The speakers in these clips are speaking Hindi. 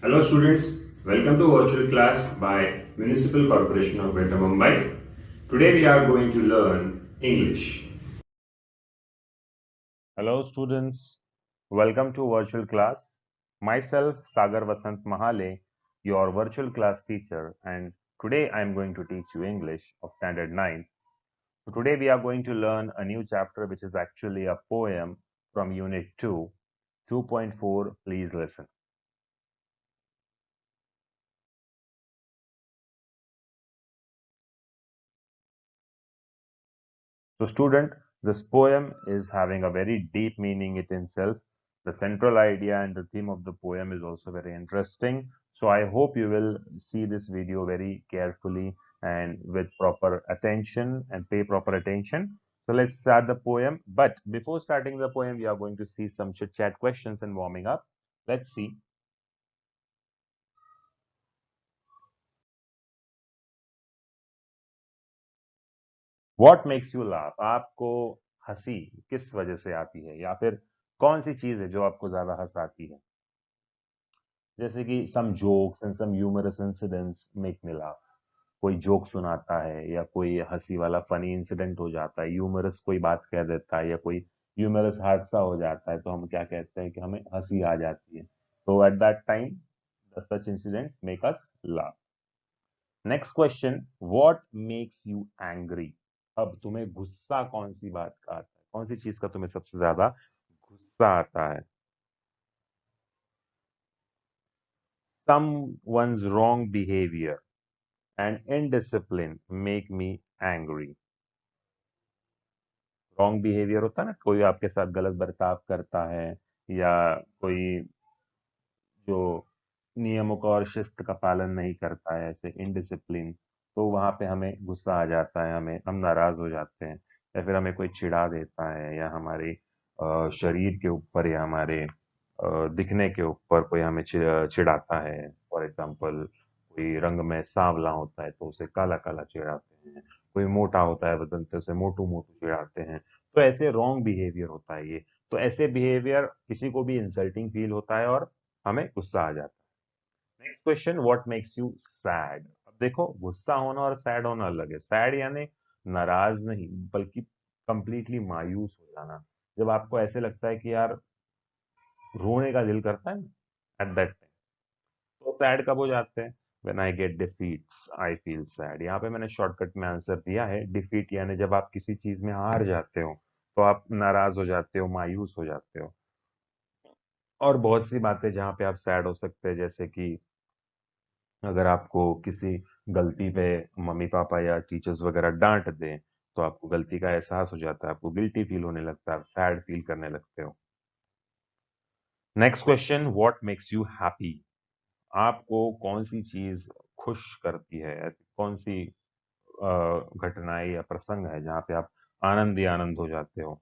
Hello students, welcome to virtual class by Municipal Corporation of Greater Mumbai. Today we are going to learn English. Hello students, welcome to virtual class. Myself Sagar Vasant Mahale, your virtual class teacher, and today I am going to teach you English of standard 9. So today we are going to learn a new chapter which is actually a poem from unit 2, 2.4. Please listen. So student, this poem is having a very deep meaning it itself. The central idea and the theme of the poem is also very interesting. So I hope you will see this video very carefully and with proper attention and pay proper attention. So let's start the poem. But before starting the poem, we are going to see some chit chat questions and warming up. Let's see. What makes you laugh? आपको हंसी किस वजह से आती है या फिर कौन सी चीज है जो आपको ज्यादा हंसाती है? जैसे कि some jokes and some humorous incidents make me laugh. कोई जोक सुनाता है या कोई हंसी वाला फनी इंसिडेंट हो जाता है, ह्यूमरस कोई बात कह देता है या कोई ह्यूमरस हादसा हो जाता है, तो हम क्या कहते हैं कि हमें हंसी आ जाती है। तो at that time the such incident make us laugh. Next question, what makes you angry? अब तुम्हें गुस्सा कौन सी बात का आता है, कौन सी चीज का तुम्हें सबसे ज्यादा गुस्सा आता है? Someone's wrong behavior and indiscipline make me angry. Wrong behaviour होता है ना, कोई आपके साथ गलत बर्ताव करता है या कोई जो नियमों का और शिस्त का पालन नहीं करता है, ऐसे इनडिसिप्लिन, तो वहां पे हमें गुस्सा आ जाता है, हम नाराज हो जाते हैं। या फिर हमें कोई चिढ़ा देता है या हमारे शरीर के ऊपर या हमारे दिखने के ऊपर कोई हमें चिढ़ाता है। फॉर एग्जाम्पल, कोई रंग में सांवला होता है तो उसे काला काला चिढ़ाते हैं, कोई मोटा होता है बदन तो उसे मोटू मोटू चिढ़ाते हैं। तो ऐसे रॉन्ग बिहेवियर होता है ये। तो ऐसे बिहेवियर किसी को भी इंसल्टिंग फील होता है और हमें गुस्सा आ जाता है। Next question, what makes you sad? अब देखो, गुस्सा होना और सैड होना अलग है। सैड यानी नाराज नहीं, बल्कि कंप्लीटली मायूस हो जाना। जब आपको ऐसे लगता है कि यार रोने का दिल करता है, एट दैट टाइम तो सैड कब हो जाते हैं? When I get defeats I feel sad. यहाँ पे मैंने शॉर्टकट में आंसर दिया है। डिफीट यानी जब आप किसी चीज में हार जाते हो तो आप नाराज हो जाते हो, मायूस हो जाते हो। और बहुत सी बातें जहाँ पे आप सैड हो सकते हैं, जैसे कि अगर आपको किसी गलती पे मम्मी पापा या टीचर्स वगैरह डांट दें तो आपको गलती का एहसास हो जाता है, आपको गिल्टी फील होने लगता है, आप सैड फील करने लगते हो। Next question, what makes you happy? आपको कौन सी चीज खुश करती है? ऐसी कौन सी घटनाएं या प्रसंग है जहाँ पे आप आनंद ही आनंद हो जाते हो?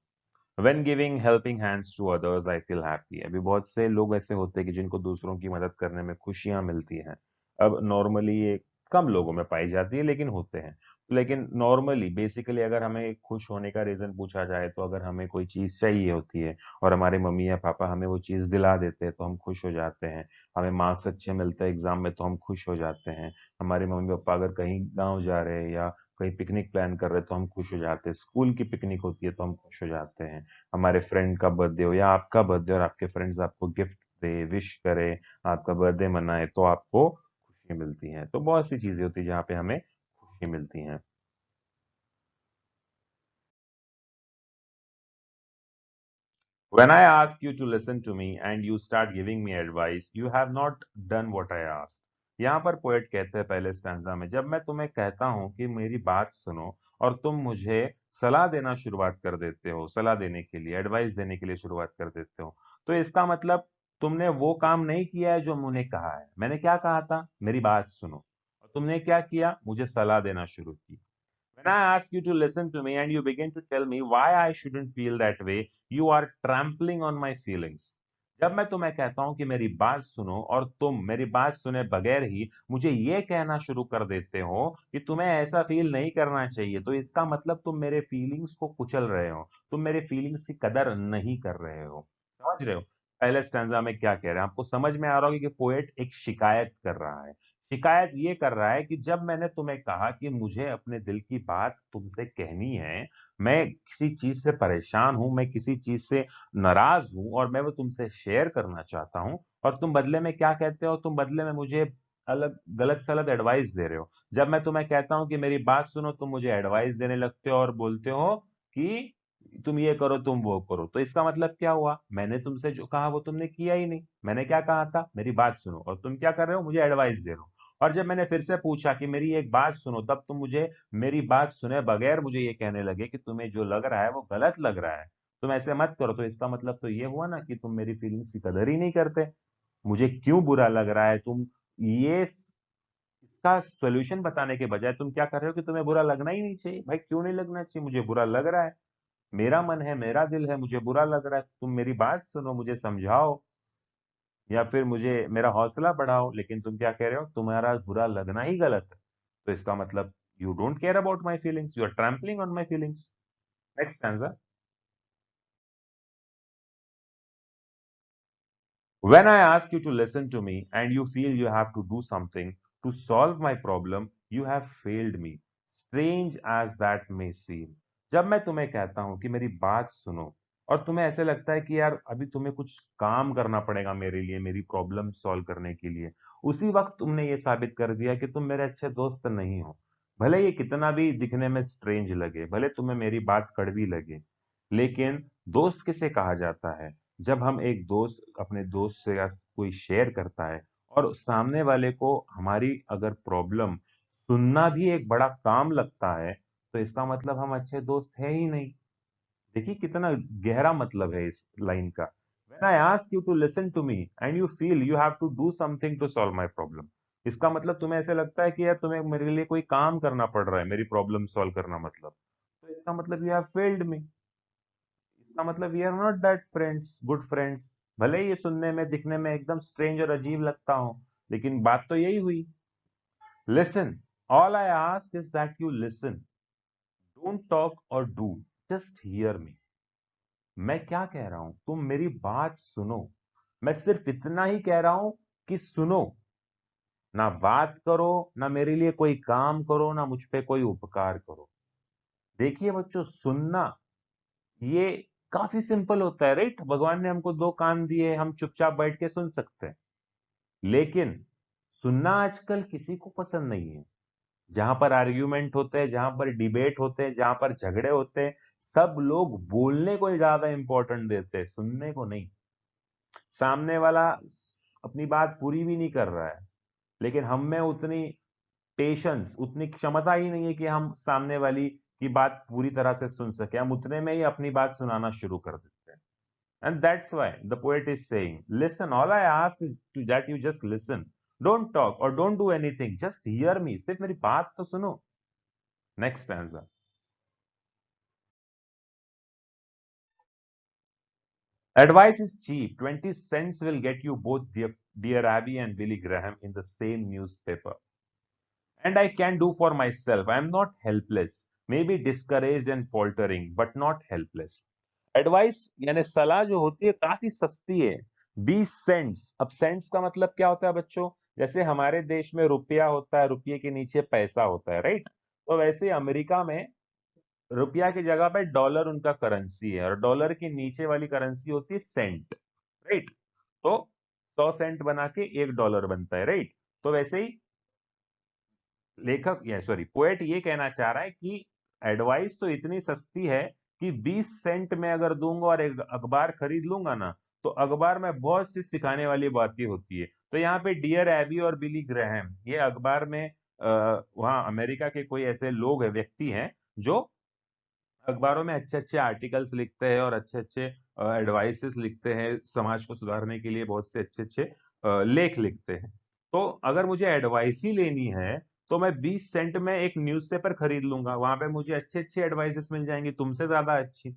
When giving helping hands to others, I feel happy. अभी बहुत से लोग ऐसे होते हैं कि जिनको दूसरों की मदद करने में खुशियां मिलती हैं। अब नॉर्मली ये कम लोगों में पाई जाती है, लेकिन होते हैं। लेकिन नॉर्मली बेसिकली अगर हमें खुश होने का रीजन पूछा जाए, तो अगर हमें कोई चीज चाहिए होती है और हमारे मम्मी या पापा हमें वो चीज दिला देते हैं तो हम खुश हो जाते हैं। हमें मार्क्स अच्छे मिलते हैं एग्जाम में तो हम खुश हो जाते हैं। हमारे मम्मी पापा अगर कहीं गाँव जा रहे हैं या कहीं पिकनिक प्लान कर रहे हैं तो हम खुश हो जाते हैं। स्कूल की पिकनिक होती है तो हम खुश हो जाते हैं। हमारे फ्रेंड का बर्थडे हो या आपका बर्थडे और आपके फ्रेंड्स आपको गिफ्ट दे, विश करे, आपका बर्थडे मनाए, तो आपको खुशी मिलती है। तो बहुत सी चीजें होती है जहाँ पे हमें खुशी मिलती है। When I ask you to listen to me and you start giving me advice, you have not done what I asked. यहाँ पर पोएट कहते हैं पहले स्टैंजा में, जब मैं तुम्हें कहता हूँ कि मेरी बात सुनो और तुम मुझे सलाह देना शुरुआत कर देते हो, सलाह देने के लिए, एडवाइस देने के लिए शुरुआत कर देते हो, तो इसका मतलब तुमने वो काम नहीं किया है जो मैंने कहा है। मैंने क्या कहा था? मेरी बात सुनो। और तुमने क्या किया? मुझे सलाह देना शुरू की। When I ask you to listen to me and you begin to tell me why I shouldn't feel that way, you are trampling on my feelings. जब मैं तुम्हें कहता हूं कि मेरी बात सुनो और तुम मेरी बात सुने बगैर ही मुझे ये कहना शुरू कर देते हो कि तुम्हें ऐसा फील नहीं करना चाहिए, तो इसका मतलब तुम मेरे फीलिंग्स को कुचल रहे हो, तुम मेरे फीलिंग्स की कदर नहीं कर रहे हो। समझ रहे हो? पहले स्टैंजा में क्या कह रहे हैं, आपको समझ में आ रहा होगा कि पोएट एक शिकायत कर रहा है। शिकायत ये कर रहा है कि जब मैंने तुम्हें कहा कि मुझे अपने दिल की बात तुमसे कहनी है, मैं किसी चीज़ से परेशान हूँ, मैं किसी चीज़ से नाराज़ हूँ और मैं वो तुमसे शेयर करना चाहता हूँ और तुम बदले में क्या कहते हो? तुम बदले में मुझे अलग गलत-सलत एडवाइस दे रहे हो। जब मैं तुम्हें कहता हूँ कि मेरी बात सुनो, तुम मुझे एडवाइस देने लगते हो और बोलते हो कि तुम ये करो, तुम वो करो। तो इसका मतलब क्या हुआ? मैंने तुमसे जो कहा वो तुमने किया ही नहीं। मैंने क्या कहा था? मेरी बात सुनो और तुम क्या कर रहे हो? मुझे एडवाइस दे रहे हो। और जब मैंने फिर से पूछा कि मेरी एक बात सुनो, तब तुम मुझे मेरी बात सुने बगैर मुझे ये कहने लगे कि तुम्हें जो लग रहा है वो गलत लग रहा है। तुम ऐसे मत करो। तो इसका मतलब तो ये हुआ ना कि तुम मेरी फीलिंग्स की कदर ही नहीं करते। मुझे क्यों बुरा लग रहा है, तुम ये स इसका सॉल्यूशन बताने के बजाय तुम क्या कर रहे हो कि तुम्हें बुरा लगना ही नहीं चाहिए। भाई क्यों नहीं लगना चाहिए? मुझे बुरा लग रहा है। मेरा मन है, मेरा दिल है, मुझे बुरा लग रहा है, तुम मेरी बात सुनो, मुझे समझाओ या फिर मुझे मेरा हौसला बढ़ाओ, लेकिन तुम क्या कह रहे हो? तुम्हारा बुरा लगना ही गलत है। तो इसका मतलब you don't care about my feelings, you are trampling on my feelings. Next stanza. When I ask you to listen to me and you feel you have to do something to solve my problem, you have failed me. Strange as that may seem. जब मैं तुम्हें कहता हूं कि मेरी बात सुनो और तुम्हें ऐसे लगता है कि यार अभी तुम्हें कुछ काम करना पड़ेगा मेरे लिए, मेरी प्रॉब्लम सॉल्व करने के लिए, उसी वक्त तुमने ये साबित कर दिया कि तुम मेरे अच्छे दोस्त नहीं हो। भले ये कितना भी दिखने में स्ट्रेंज लगे, भले तुम्हें मेरी बात कड़वी लगे, लेकिन दोस्त किसे कहा जाता है? जब हम एक दोस्त अपने दोस्त से या कोई शेयर करता है और सामने वाले को हमारी अगर प्रॉब्लम सुनना भी एक बड़ा काम लगता है, तो इसका मतलब हम अच्छे दोस्त है ही नहीं। देखिए कितना गहरा मतलब है इस लाइन का। When I ask you to listen to me and you feel you have to do something to solve my problem, इसका मतलब तुम्हें ऐसे लगता है कि यार तुम्हें मेरे लिए कोई काम करना पड़ रहा है मेरी प्रॉब्लम सॉल्व करना मतलब, तो इसका मतलब यू हैव फेल्ड मी। इसका मतलब we are not that friends, good friends. भले ही ये सुनने में दिखने में एकदम स्ट्रेंज और अजीब लगता हो, लेकिन बात तो यही हुई। Listen, all I ask is that you listen, don't talk और डू, जस्ट हियर मी। मैं क्या कह रहा हूं? तुम मेरी बात सुनो। मैं सिर्फ इतना ही कह रहा हूं कि सुनो। ना बात करो, ना मेरे लिए कोई काम करो, ना मुझ पे कोई उपकार करो। देखिए बच्चों, सुनना ये काफी सिंपल होता है, राइट? भगवान ने हमको दो कान दिए, हम चुपचाप बैठ के सुन सकते हैं। लेकिन सुनना आजकल किसी को पसंद नहीं है। जहां पर आर्ग्यूमेंट होते हैं, जहां पर डिबेट होते हैं, जहां पर झगड़े होते हैं, सब लोग बोलने को ही ज्यादा इंपॉर्टेंट देते हैं, सुनने को नहीं। सामने वाला अपनी बात पूरी भी नहीं कर रहा है, लेकिन हम में उतनी पेशेंस, उतनी क्षमता ही नहीं है कि हम सामने वाली की बात पूरी तरह से सुन सके। हम उतने में ही अपनी बात सुनाना शुरू कर देते हैं। And that's why the poet is saying, listen, all I ask is that you just listen. Don't talk or don't do anything. Just hear me. सिर्फ मेरी बात तो सुनो. Next stanza. Advice is cheap. 20 cents will get you both Dear Abby and Billy Graham in the same newspaper. And I can do for myself. I am not helpless. Maybe discouraged and faltering, but not helpless. Advice यानी सलाह जो होती है काफी सस्ती है। 20 सेंट्स। अब सेंट्स का मतलब क्या होता है बच्चों? जैसे हमारे देश में रुपया होता है, रुपये के नीचे पैसा होता है, राइट? तो वैसे अमेरिका में रुपया की जगह पे डॉलर उनका करेंसी है और डॉलर के नीचे वाली करेंसी होती है सेंट, राइट? तो 100 सेंट बना के $1 बनता है, राइट? तो वैसे ही लेखक या सॉरी पोएट ये कहना चाह रहा है कि एडवाइस तो इतनी सस्ती है कि 20 सेंट में अगर दूंगा और एक अखबार खरीद लूंगा ना, तो अखबार में बहुत सी सिखाने वाली बातें होती है। तो यहाँ पे डियर एबी और बिली ग्राहम ये अखबार में वहाँ अमेरिका के कोई ऐसे लोग है, व्यक्ति हैं जो अखबारों में अच्छे अच्छे आर्टिकल्स लिखते हैं और अच्छे अच्छे एडवाइसेस लिखते हैं, समाज को सुधारने के लिए बहुत से अच्छे अच्छे लेख लिखते हैं। तो अगर मुझे एडवाइस ही लेनी है, तो मैं 20 सेंट में एक न्यूज़पेपर खरीद लूंगा, वहां पे मुझे अच्छे अच्छे एडवाइसेस मिल जाएंगी, तुमसे ज्यादा अच्छी।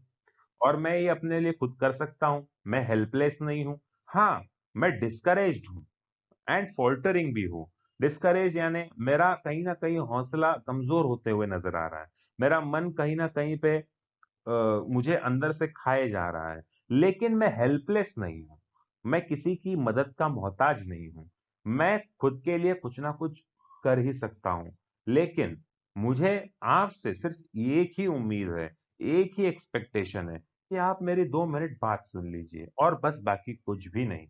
और मैं ये अपने लिए खुद कर सकता हूँ, मैं हेल्पलेस नहीं हूँ। हाँ, मैं डिस्करेज्ड हूँ एंड फॉल्टरिंग भी हूँ। डिस्करेज यानी मेरा कहीं ना कहीं हौसला कमजोर होते हुए नजर आ रहा है, मेरा मन कहीं ना कहीं पे मुझे अंदर से खाए जा रहा है, लेकिन मैं हेल्पलेस नहीं हूं। मैं किसी की मदद का मोहताज नहीं हूं। मैं खुद के लिए कुछ ना कुछ कर ही सकता हूं, लेकिन मुझे आपसे सिर्फ एक ही उम्मीद है, एक ही एक्सपेक्टेशन है कि आप मेरी 2 मिनट बात सुन लीजिए और बस, बाकी कुछ भी नहीं।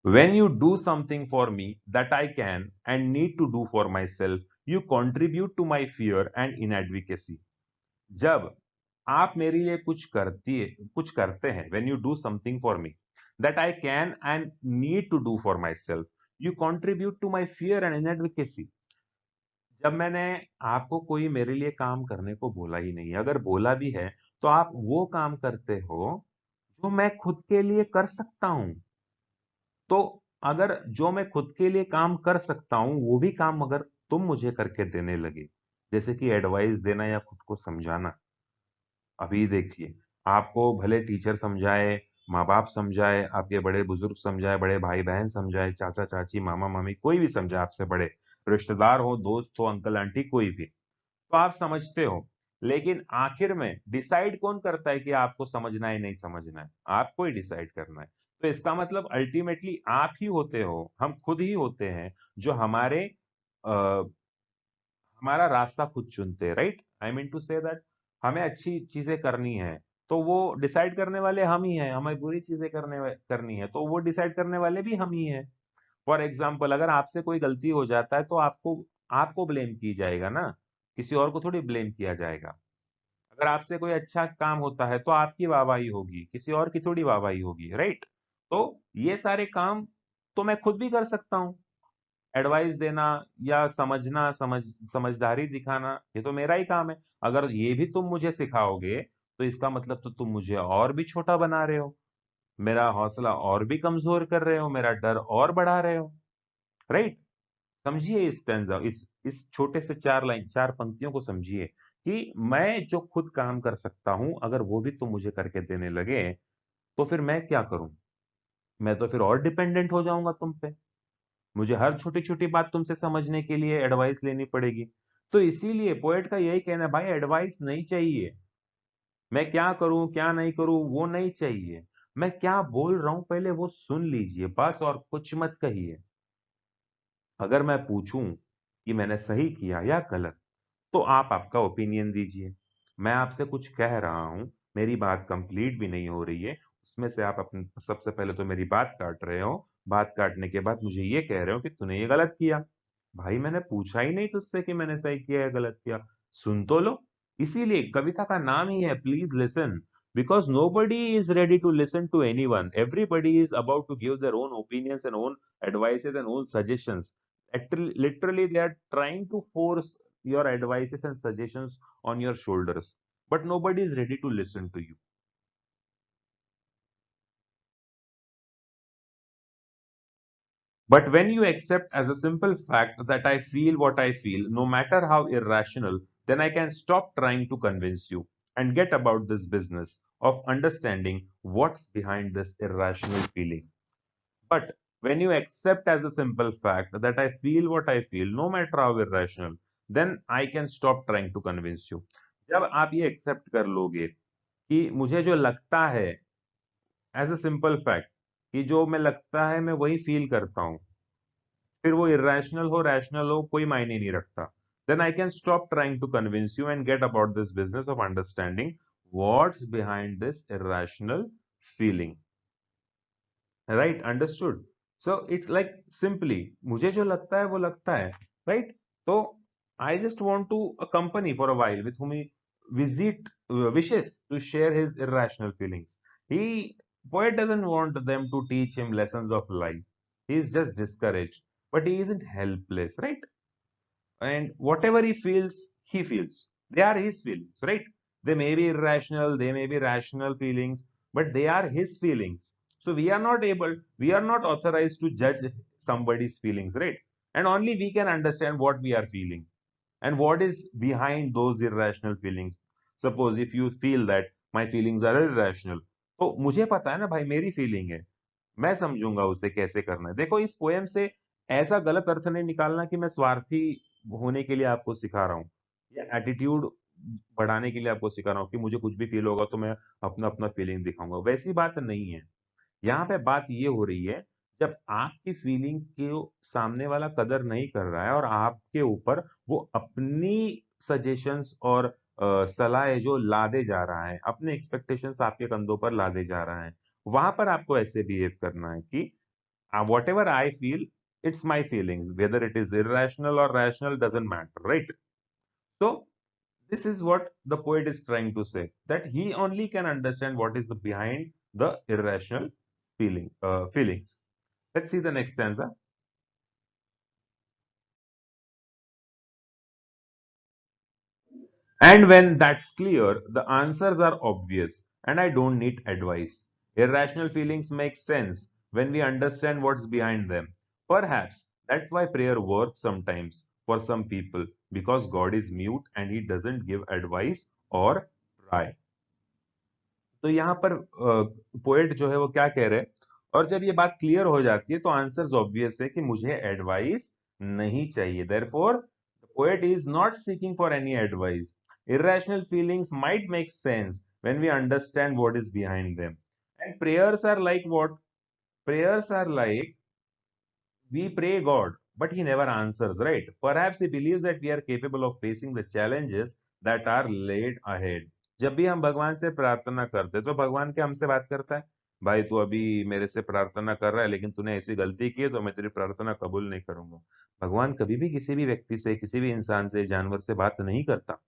When you do something for me that I can and need to do for myself, you contribute to my fear and inadequacy. जब आप मेरे लिए कुछ करते हैं, when you do something for me that I can and need to do for myself, you contribute to my fear and inadequacy. जब मैंने आपको कोई मेरे लिए काम करने को बोला ही नहीं, अगर बोला भी है, तो आप वो काम करते हो जो मैं खुद के लिए कर सकता हूं। तो अगर जो मैं खुद के लिए काम कर सकता हूँ, वो भी काम अगर तुम मुझे करके देने लगे, जैसे कि एडवाइस देना या खुद को समझाना। अभी देखिए, आपको भले टीचर समझाए, माँ-बाप समझाए, आपके बड़े बुजुर्ग समझाए, बड़े भाई-बहन समझाए, चाचा-चाची, मामा-मामी, कोई भी समझाए आपसे बड़े, रिश्तेदार हो, दोस्त हो, अंकल-आंटी, कोई भी। तो आप समझते हो, लेकिन आखिर में डिसाइड कौन करता है कि आपको समझना है, नहीं समझना है? आपको ही डिसाइड करना है। तो इसका मतलब अल्टीमेटली आप ही होते हो, हम खुद ही होते हैं, जो अ, हमारा रास्ता खुद चुनते हैं, right? I mean to say that हमें अच्छी चीज़ें करनी है, तो वो डिसाइड करने वाले हम ही हैं, हमें बुरी चीज़ें करनी है, तो वो डिसाइड करने वाले भी हम ही हैं। फॉर एग्जाम्पल, अगर आपसे कोई गलती हो जाता है, तो आपको आपको ब्लेम की जाएगा ना, किसी और को थोड़ी ब्लेम किया जाएगा। अगर आपसे कोई अच्छा काम होता है, तो आपकी वाहवाही होगी, किसी और की थोड़ी वाहवाही होगी, राइट? तो ये सारे काम तो मैं खुद भी कर सकता हूँ। एडवाइस देना या समझदारी दिखाना, ये तो मेरा ही काम है। अगर ये भी तुम मुझे सिखाओगे, तो इसका मतलब तो तुम मुझे और भी छोटा बना रहे हो, मेरा हौसला और भी कमजोर कर रहे हो, मेरा डर और बढ़ा रहे हो, राइट? समझिए इस स्टैंजा, इस छोटे से 4 पंक्तियों को समझिए कि मैं जो खुद काम कर सकता हूं, अगर वो भी तुम मुझे करके देने लगे, तो फिर मैं क्या करूं? मैं तो फिर और डिपेंडेंट हो जाऊंगा तुम पे। मुझे हर छोटी-छोटी बात तुमसे समझने के लिए एडवाइस लेनी पड़ेगी। तो इसीलिए पोएट का यही कहना है, भाई एडवाइस नहीं चाहिए। मैं क्या करूँ, क्या नहीं करूँ, वो नहीं चाहिए। मैं क्या बोल रहा हूँ पहले वो सुन लीजिए बस, और कुछ मत कहिए। अगर मैं पूछूं कि मैंने सही किया या गलत, तो आप आपका ओपिनियन दीजिए। मैं आपसे कुछ कह रहा हूँ, मेरी बात कंप्लीट भी नहीं हो रही है, उसमें से आप अपनी सबसे पहले तो मेरी बात काट रहे हो, बात काटने के बाद मुझे ये कह रहे हो कि तूने ये गलत किया। भाई मैंने पूछा ही नहीं तुझसे कि मैंने सही किया या गलत किया, सुन तो लो। इसीलिए कविता का नाम ही है please listen, because nobody is ready to listen to anyone. Everybody is about to give their own opinions and own advices and own suggestions. Literally, they are trying to force your advices and suggestions on your shoulders, but nobody is ready to listen to you. But when you accept as a simple fact that I feel what I feel, no matter how irrational, then I can stop trying to convince you and get about this business of understanding what's behind this irrational feeling. But when you accept as a simple fact that I feel what I feel, no matter how irrational, then I can stop trying to convince you. जब आप ये एक्सेप्ट कर लोगे कि मुझे जो लगता है, एज अ सिंपल फैक्ट, कि जो मैं लगता है मैं वही फील करता हूँ, फिर वो इरेशनल हो रैशनल हो कोई मायने नहीं रखता, then I can stop trying to convince you and get about this business of understanding what's behind this irrational feeling. Right, understood? So it's like simply, मुझे जो लगता है वो लगता है, राइट? तो I just want to a company for a while with whom he visit wishes to share his irrational feelings. He Poet doesn't want them to teach him lessons of life. He is just discouraged, but he isn't helpless, right? And whatever he feels, they are his feelings, right? They may be irrational, they may be rational feelings, but they are his feelings. So we are not authorized to judge somebody's feelings, right? And only we can understand what we are feeling and what is behind those irrational feelings. Suppose if you feel that my feelings are irrational, तो मुझे पता है ना भाई, मेरी फीलिंग है, मैं समझूंगा उसे कैसे करना है। देखो, इस पोएम से ऐसा गलत अर्थ नहीं निकालना कि मैं स्वार्थी होने के लिए आपको सिखा रहा हूँ, या एटीट्यूड बढ़ाने के लिए आपको सिखा रहा हूँ कि मुझे कुछ भी फील होगा तो मैं अपना अपना फीलिंग दिखाऊंगा, वैसी बात नहीं है। यहाँ पे बात ये हो रही है, जब आपकी फीलिंग को सामने वाला कदर नहीं कर रहा है और आपके ऊपर वो अपनी सजेशंस और सलाह जो लादे जा रहा है, अपने एक्सपेक्टेशंस आपके कंधों पर लादे जा रहा है, वहां पर आपको ऐसे बिहेव करना है कि what ever I feel, it's my feelings, whether it is irrational or rational doesn't matter, right? So this is what the poet is trying to say, that he only can understand what is the behind the irrational feelings. Let's see the next stanza. And when that's clear, the answers are obvious, and I don't need advice. Irrational feelings make sense when we understand what's behind them. Perhaps that's why prayer works sometimes for some people, because God is mute and He doesn't give advice or pry. तो यहाँ पर पोएट जो है वो क्या कह रहे हैं, और जब ये बात क्लियर हो जाती है तो आंसर्स ऑब्वियस है कि मुझे एडवाइस नहीं चाहिए, therefore the poet is not seeking for any advice. irrational feelings might make sense when we understand what is behind them, and prayers are like what? Prayers are like, we pray God, but He never answers, right? Perhaps He believes that we are capable of facing the challenges that are laid ahead. जब भी हम भगवान से प्रार्थना करते हैं तो भगवान क्या हमसे बात करता है? भाई तू अभी मेरे से प्रार्थना कर रहा है लेकिन तूने ऐसी गलती की है तो मैं तेरी प्रार्थना कबूल नहीं करूंगा. भगवान कभी भी किसी भी व्यक्ति से, किसी भी इंसान से, जानवर से बात नहीं करता.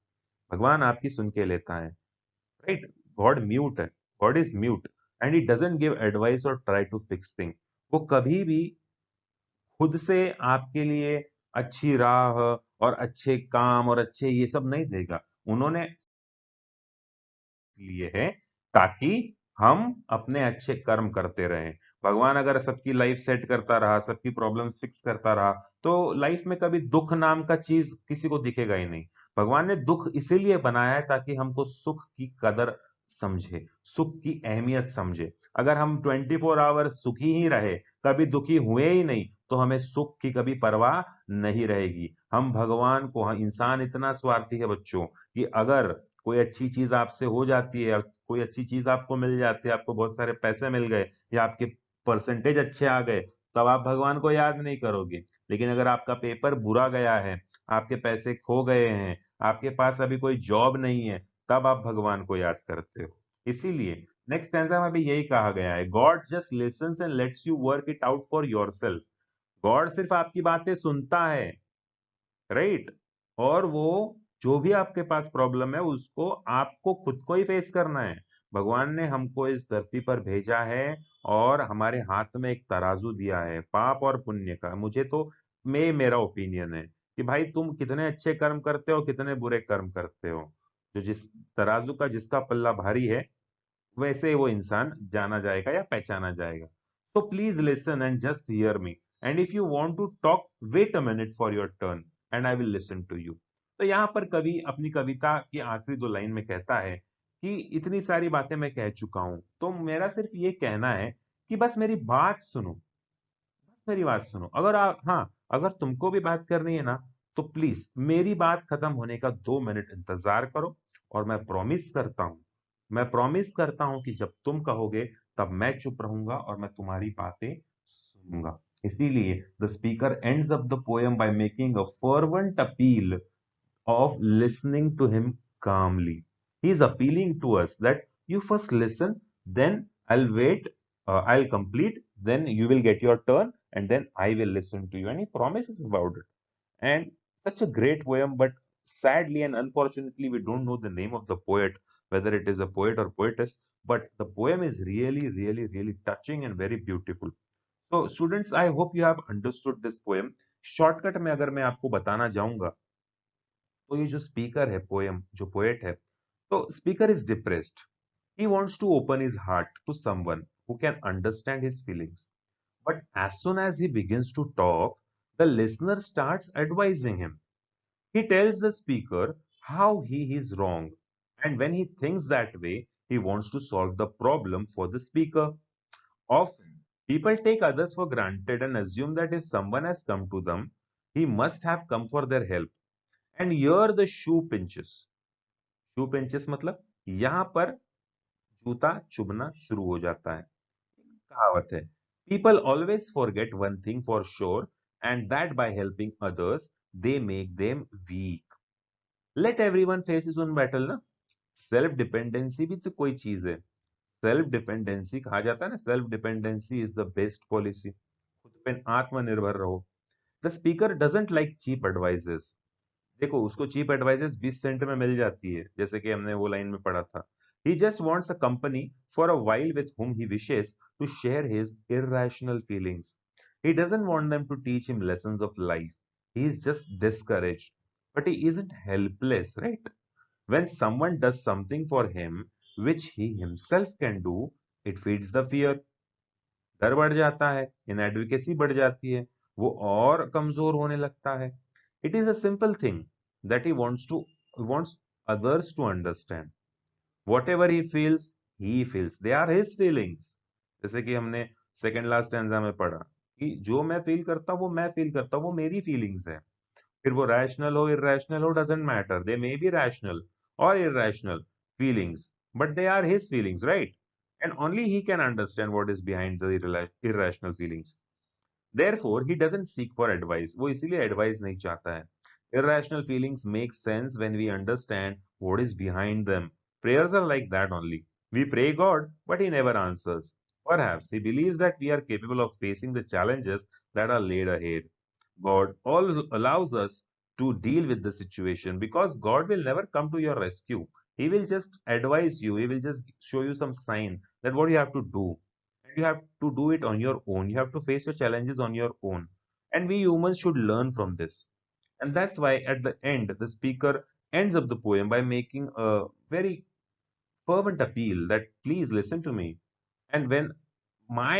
भगवान आपकी सुन के लेता है, राइट? गॉड म्यूट है, God is mute and he doesn't give advice और ट्राई टू फिक्स थिंग. वो कभी भी खुद से आपके लिए अच्छी राह और अच्छे काम और अच्छे ये सब नहीं देगा. उन्होंने लिए है ताकि हम अपने अच्छे कर्म करते रहें. भगवान अगर सबकी लाइफ सेट करता रहा, सबकी प्रॉब्लम्स फिक्स करता रहा, तो लाइफ में कभी दुख नाम का चीज किसी को दिखेगा ही नहीं. भगवान ने दुख इसीलिए बनाया है ताकि हमको सुख की कदर समझे, सुख की अहमियत समझे. अगर हम 24 आवर सुखी ही रहे, कभी दुखी हुए ही नहीं, तो हमें सुख की कभी परवाह नहीं रहेगी. हम भगवान को, इंसान इतना स्वार्थी है बच्चों, कि अगर कोई अच्छी चीज आपसे हो जाती है, कोई अच्छी चीज आपको मिल जाती है, आपको बहुत सारे पैसे मिल गए या आपके परसेंटेज अच्छे आ गए, तब आप भगवान को याद नहीं करोगे. लेकिन अगर आपका पेपर बुरा गया है, आपके पैसे खो गए हैं, आपके पास अभी कोई जॉब नहीं है, तब आप भगवान को याद करते हो. इसीलिए नेक्स्ट स्टैंजा में भी यही कहा गया है, God just lessons and let's you work it out for yourself. God सिर्फ आपकी बातें सुनता है, राइट? और वो जो भी आपके पास प्रॉब्लम है उसको आपको खुद को ही फेस करना है. भगवान ने हमको इस धरती पर भेजा है और हमारे हाथ में एक तराजू दिया है पाप और पुण्य का. मुझे तो, मेरा ओपिनियन है कि भाई तुम कितने अच्छे कर्म करते हो, कितने बुरे कर्म करते हो, जो जिस तराजू का जिसका पल्ला भारी है, वैसे वो इंसान जाना जाएगा या पहचाना जाएगा. So please listen and just hear me, and if you want to talk, wait a minute for your turn and I will listen to you. तो यहाँ पर कवि अपनी कविता की आखिरी 2 लाइन में कहता है कि इतनी सारी बातें मैं कह चुका हूं, तो मेरा सिर्फ ये कहना है कि बस मेरी बात सुनो, बस मेरी बात सुनो. अगर आप, हाँ, अगर तुमको भी बात करनी है ना, तो प्लीज मेरी बात खत्म होने का 2 मिनट इंतजार करो, और मैं प्रॉमिस करता हूं कि जब तुम कहोगे तब मैं चुप रहूंगा और मैं तुम्हारी बातें सुनूंगा. इसीलिए the speaker ends up the poem by making a fervent appeal of listening to him calmly. He is appealing to us that you first listen, then I'll wait, I'll complete, then you will get your turn, and then I will listen to you. And he promises about it. And such a great poem, but sadly and unfortunately, we don't know the name of the poet, whether it is a poet or poetess. But the poem is really, really, really touching and very beautiful. So, students, I hope you have understood this poem. Shortcut में अगर मैं आपको बताना जाऊंगा, तो ये जो स्पीकर है, पोएम जो पोएट है, तो speaker is depressed. He wants to open his heart to someone who can understand his feelings. But as soon as he begins to talk, the listener starts advising him. He tells the speaker how he is wrong. And when he thinks that way, he wants to solve the problem for the speaker. Often, people take others for granted and assume that if someone has come to them, he must have come for their help. And here the shoe pinches. 2 inches मतलब यहां पर जूता चुभना शुरू हो जाता है। कहावत है, people always forget one thing for sure and that by helping others they make them weak. Let everyone face his own battle ना। सेल्फ डिपेंडेंसी भी तो कोई चीज है। सेल्फ डिपेंडेंसी कहा जाता है ना, self dependency is the best policy. खुद पे आत्मनिर्भर रहो। The speaker doesn't like cheap advices. देखो उसको चीप एडवाइजेस 20 सेंट में मिल जाती है, जैसे कि हमने वो लाइन में पढ़ा था। He just wants a company for a while with whom he wishes to share his irrational feelings. He doesn't want them to teach him lessons of life. He is just discouraged. But he isn't helpless, right? When someone does something for him which he himself can do, it feeds the fear. डर बढ़ जाता है, इनएडवोकेसी बढ़ जाती है, वो और कमजोर होने लगता है। It is a simple thing that he wants others to understand whatever he feels they are his feelings. जैसे कि हमने सेकेंड लास्ट स्टैंजा में पढ़ा कि जो मैं फील करता हूँ वो मैं फील करता हूँ, वो मेरी फीलिंग्स है। फिर वो रैशनल हो इरेशनल हो doesn't matter, they may be rational और irrational feelings, but they are his feelings, right? And only he can understand what is behind the irrational feelings. Therefore, he doesn't seek for advice. वो इसीलिए advice नहीं चाहता है. Irrational feelings make sense when we understand what is behind them. Prayers are like that only. We pray God, but He never answers. Perhaps He believes that we are capable of facing the challenges that are laid ahead. God all allows us to deal with the situation because God will never come to your rescue. He will just advise you. He will just show you some sign that what you have to do. And you have to do it on your own. You have to face your challenges on your own. And we humans should learn from this. And that's why at the end, the speaker ends up the poem by making a very fervent appeal that please listen to me. And when my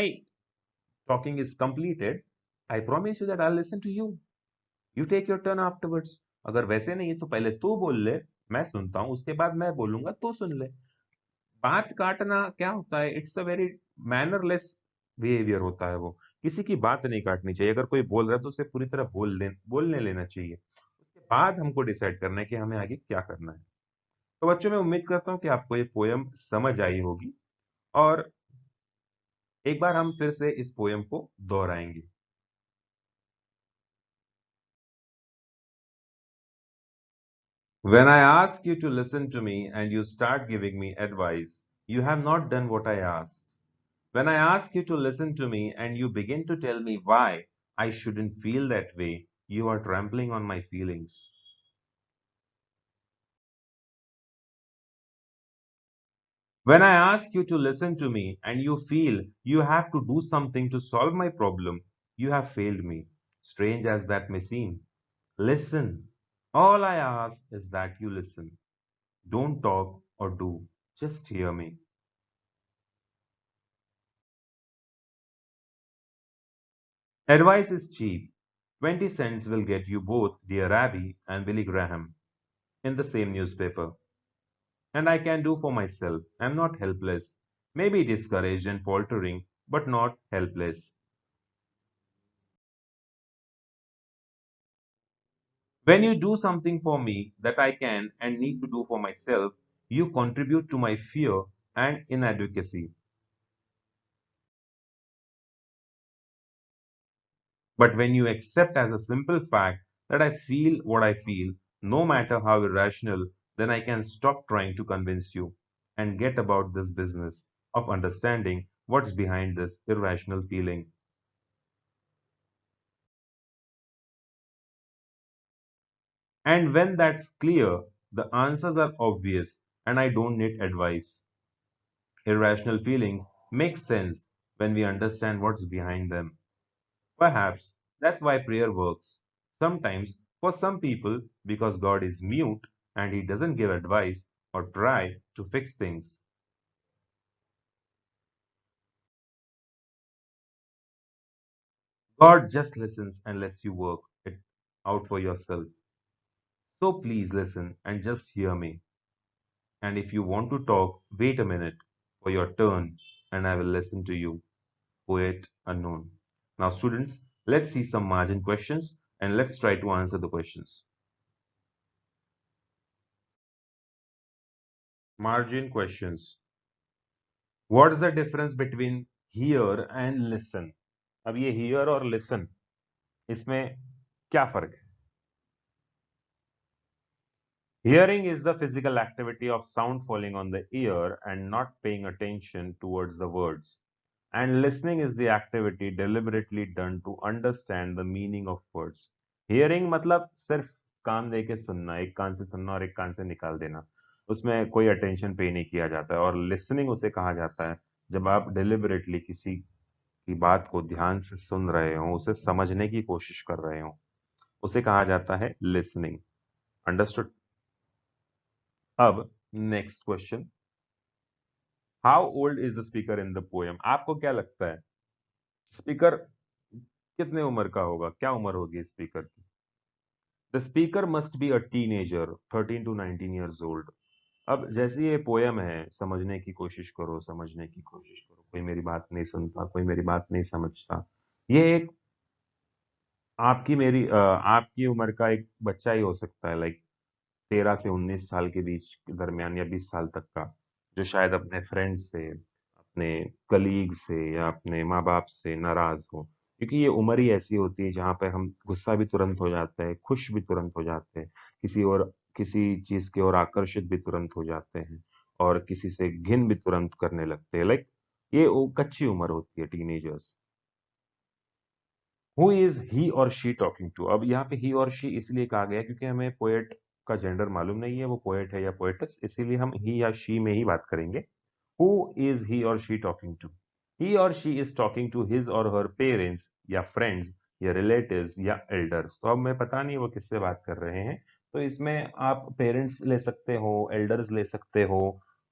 talking is completed, I promise you that I'll listen to you. You take your turn afterwards. अगर वैसे नहीं है तो पहले तू बोल ले, मैं सुनता हूं, उसके बाद मैं बोलूंगा, तू सुन ले। बात काटना क्या होता है, it's a very mannerless behaviour होता है। वो किसी की बात नहीं काटनी चाहिए। अगर कोई बोल रहा है तो उसे पूरी तरह बोलने लेना चाहिए। उसके बाद हमको डिसाइड करना है कि हमें आगे क्या करना है। तो बच्चों, मैं उम्मीद करता हूँ कि आपको ये पोयम समझ आई होगी, और एक बार हम फिर से इस पोयम को दोहराएंगे। When I ask you to listen to me and you start giving me advice, you have not done what I asked. When I ask you to listen to me and you begin to tell me why I shouldn't feel that way, you are trampling on my feelings. When I ask you to listen to me and you feel you have to do something to solve my problem, you have failed me, strange as that may seem. Listen. All I ask is that you listen. Don't talk or do, just hear me. Advice is cheap. 20 cents will get you both Dear Abby and Billy Graham in the same newspaper. And I can do for myself. I'm not helpless. Maybe discouraged and faltering, but not helpless. When you do something for me that I can and need to do for myself, you contribute to my fear and inadequacy. But when you accept as a simple fact that I feel what I feel, no matter how irrational, then I can stop trying to convince you and get about this business of understanding what's behind this irrational feeling. And when that's clear, the answers are obvious and I don't need advice. Irrational feelings make sense when we understand what's behind them. Perhaps that's why prayer works. Sometimes, for some people, because God is mute and He doesn't give advice or try to fix things. God just listens and lets you work it out for yourself. So please listen and just hear me. And if you want to talk, wait a minute for your turn and I will listen to you. Poet unknown. Now, students, let's see some margin questions and let's try to answer the questions. Margin questions. What is the difference between hear and listen? अब ये hear और listen इसमें क्या फर्क है? Hearing is the physical activity of sound falling on the ear and not paying attention towards the words. And listening is the activity deliberately done to understand the meaning of words. Hearing मतलब सिर्फ कान दे के सुनना, एक कान से सुनना और एक कान से निकाल देना, उसमें कोई अटेंशन पे नहीं किया जाता है। और लिसनिंग उसे कहा जाता है जब आप डिलिबरेटली किसी की बात को ध्यान से सुन रहे हो, उसे समझने की कोशिश कर रहे हो, उसे कहा जाता है लिसनिंग। अंडरस्टूड? अब next question, how old is the speaker in the poem? आपको क्या लगता है स्पीकर कितने उम्र का होगा? क्या उम्र होगी स्पीकर की? The speaker must be a teenager 13 to 19 years old. अब जैसे ये पोएम है, समझने की कोशिश करो, समझने की कोशिश करो, कोई मेरी बात नहीं सुनता, कोई मेरी बात नहीं समझता, ये एक आपकी उम्र का एक बच्चा ही हो सकता है, लाइक 13 से 19 साल के बीच के दरमियान या 20 साल तक का, जो शायद अपने फ्रेंड्स से, अपने कलीग से या अपने माँ-बाप से नाराज़ हो। क्योंकि ये उम्र ही ऐसी होती है जहाँ पे हम गुस्सा भी तुरंत हो जाते हैं, खुश भी तुरंत हो जाते हैं, किसी चीज़ की ओर आकर्षित भी तुरंत हो जाते हैं और किसी से घिन भी तुरंत करने लगते हैं। लाइक ये वो कच्ची उम्र होती है टीनेजर्स। हु इज ही और शी टॉकिंग टू? अब यहाँ पे ही और शी इसलिए कहा गया है क्योंकि हमें पोएट का जेंडर मालूम नहीं है, वो पोएट है या पोएटस, इसीलिए हम ही या शी में ही बात करेंगे। हु इज ही और शी टॉकिंग टू? ही और she is talking to his और हर पेरेंट्स या फ्रेंड्स या रिलेटिव्स या एल्डर्स। तो अब मैं पता नहीं वो किससे बात कर रहे हैं, तो इसमें आप पेरेंट्स ले सकते हो, एल्डर्स ले सकते हो,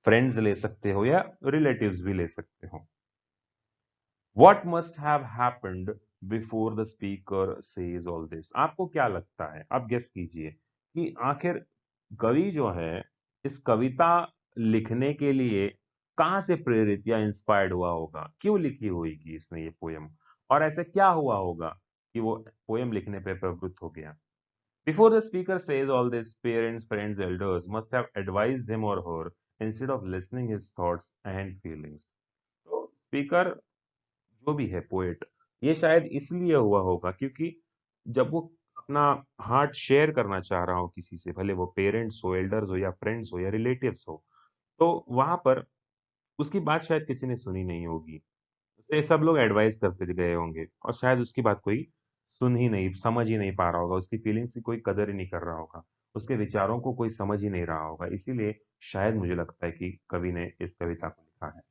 फ्रेंड्स ले सकते हो या रिलेटिव्स भी ले सकते हो। What must have happened before the speaker says all this? आपको क्या लगता है? आप गेस कीजिए कि आखिर कवि जो है इस कविता लिखने के लिए कहाँ से प्रेरित या इंस्पायर्ड हुआ होगा? क्यों लिखी होगी इसने ये पोयम? और ऐसे क्या हुआ होगा कि वो पोयम लिखने पे प्रवृत्त हो गया? Before the speaker says all this, parents, friends, elders must have advised him or her instead of listening his thoughts and feelings. तो स्पीकर जो भी है पोएट, ये शायद इसलिए हुआ होगा क्योंकि जब वो अपना हार्ट शेयर करना चाह रहा हो किसी से, भले वो पेरेंट्स हो, एल्डर्स हो या फ्रेंड्स हो या रिलेटिव्स हो, तो वहां पर उसकी बात शायद किसी ने सुनी नहीं होगी। उसे सब लोग एडवाइस करते गए होंगे और शायद उसकी बात कोई सुन ही नहीं, समझ ही नहीं पा रहा होगा, उसकी फीलिंग्स की कोई कदर ही नहीं कर रहा होगा, उसके विचारों को कोई समझ ही नहीं रहा होगा। इसीलिए शायद मुझे लगता है कि कवि ने इस कविता को लिखा है।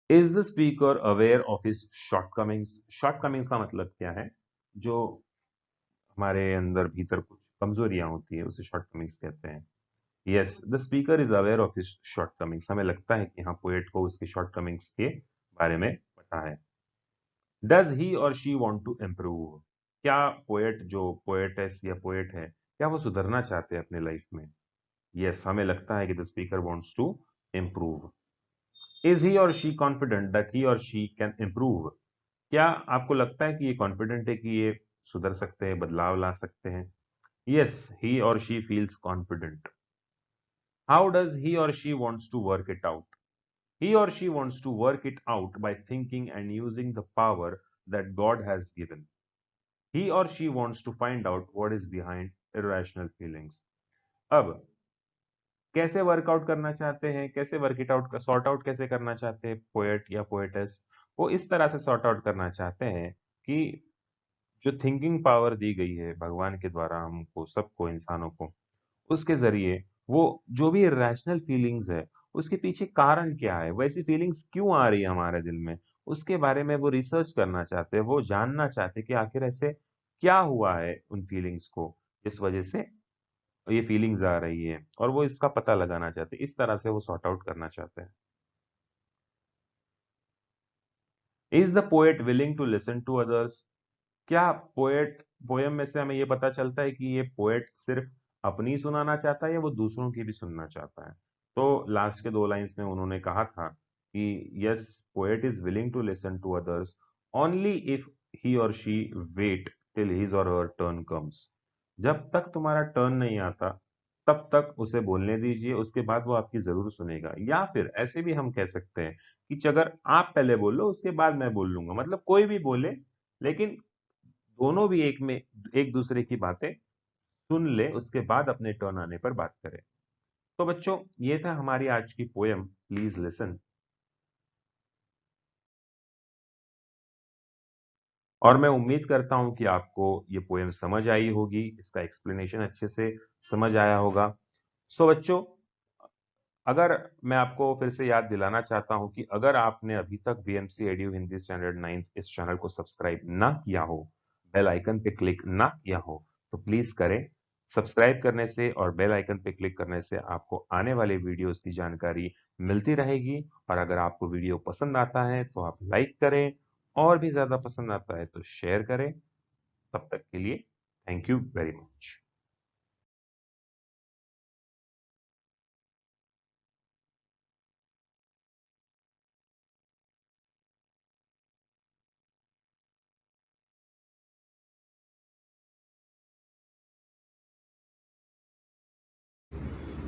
Is the speaker aware of his shortcomings? Shortcomings का मतलब क्या है? जो हमारे अंदर भीतर कुछ कमजोरियां होती है उसे शॉर्टकमिंग्स कहते हैं। Yes, the speaker is aware of his shortcomings. हमें लगता है कि हाँ, पोएट को उसके शॉर्टकमिंग्स के बारे में पता है। डज ही और शी वांट टू इम्प्रूव? क्या पोएट, जो पोएटेस या पोएट है, क्या वो सुधरना चाहते हैं अपने लाइफ में? यस, हमें लगता है कि the speaker wants to improve. Is he और शी कॉन्फिडेंट दैट ही और शी कैन इम्प्रूव? क्या आपको लगता है कि ये कॉन्फिडेंट है कि ये सुधर सकते हैं, बदलाव ला सकते हैं? यस, ही और she feels confident. How does he और she wants to work it out? He or she wants to work it out by thinking and using the power that God has given. He or she wants to find out what is behind irrational feelings. अब कैसे वर्कआउट करना चाहते हैं, कैसे work it out, sort out कैसे करना चाहते हैं पोएट या पोएटेस? वो इस तरह से सॉर्ट आउट करना चाहते हैं कि जो थिंकिंग पावर दी गई है भगवान के द्वारा हमको, सबको, इंसानों को, उसके ज़रिए वो जो भी इर्रेशनल फीलिंग्स है, उसके पीछे कारण क्या है? वैसी फीलिंग्स क्यों आ रही है हमारे दिल में? उसके बारे में वो रिसर्च करना चाहते हैं, वो जानना चाहते हैं कि आखिर ऐसे क्या हुआ है उन फीलिंग्स को, जिस वजह से ये फीलिंग्स आ रही है, और वो इसका पता लगाना चाहते हैं। इस तरह से वो सॉर्ट आउट करना चाहते हैं। Is the poet willing to listen to others? क्या पोएम में से हमें ये पता चलता है कि ये पोएट सिर्फ अपनी सुनाना चाहता है या वो दूसरों की भी सुनना चाहता है? तो लास्ट के 2 लाइन्स में उन्होंने कहा था कि yes, poet is willing to listen to others only if he और she wait till his or her turn comes. जब तक तुम्हारा टर्न नहीं आता तब तक उसे बोलने दीजिए, उसके बाद वो आपकी जरूर सुनेगा। या फिर ऐसे भी हम कह सकते हैं कि अगर आप पहले बोलो उसके बाद मैं बोल लूंगा, मतलब कोई भी बोले लेकिन दोनों भी एक दूसरे की बातें सुन ले, उसके बाद अपने टर्न आने पर बात करें। तो बच्चों, ये था हमारी आज की पोयम प्लीज लिसन। और मैं उम्मीद करता हूं कि आपको ये पोयम समझ आई होगी, इसका एक्सप्लेनेशन अच्छे से समझ आया होगा। सो बच्चों, अगर मैं आपको फिर से याद दिलाना चाहता हूं कि अगर आपने अभी तक बीएमसी एडू हिंदी स्टैंडर्ड 9 इस चैनल को सब्सक्राइब ना किया हो, बेल आइकन पे क्लिक ना किया हो, तो प्लीज करें। सब्सक्राइब करने से और बेल आइकन पे क्लिक करने से आपको आने वाले वीडियोस की जानकारी मिलती रहेगी। और अगर आपको वीडियो पसंद आता है तो आप लाइक करें, और भी ज्यादा पसंद आता है तो शेयर करें। तब तक के लिए thank you very much.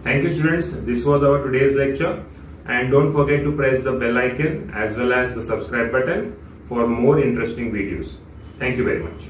Thank you, students. This was our today's lecture. And don't forget to press the bell icon as well as the subscribe button for more interesting videos. Thank you very much.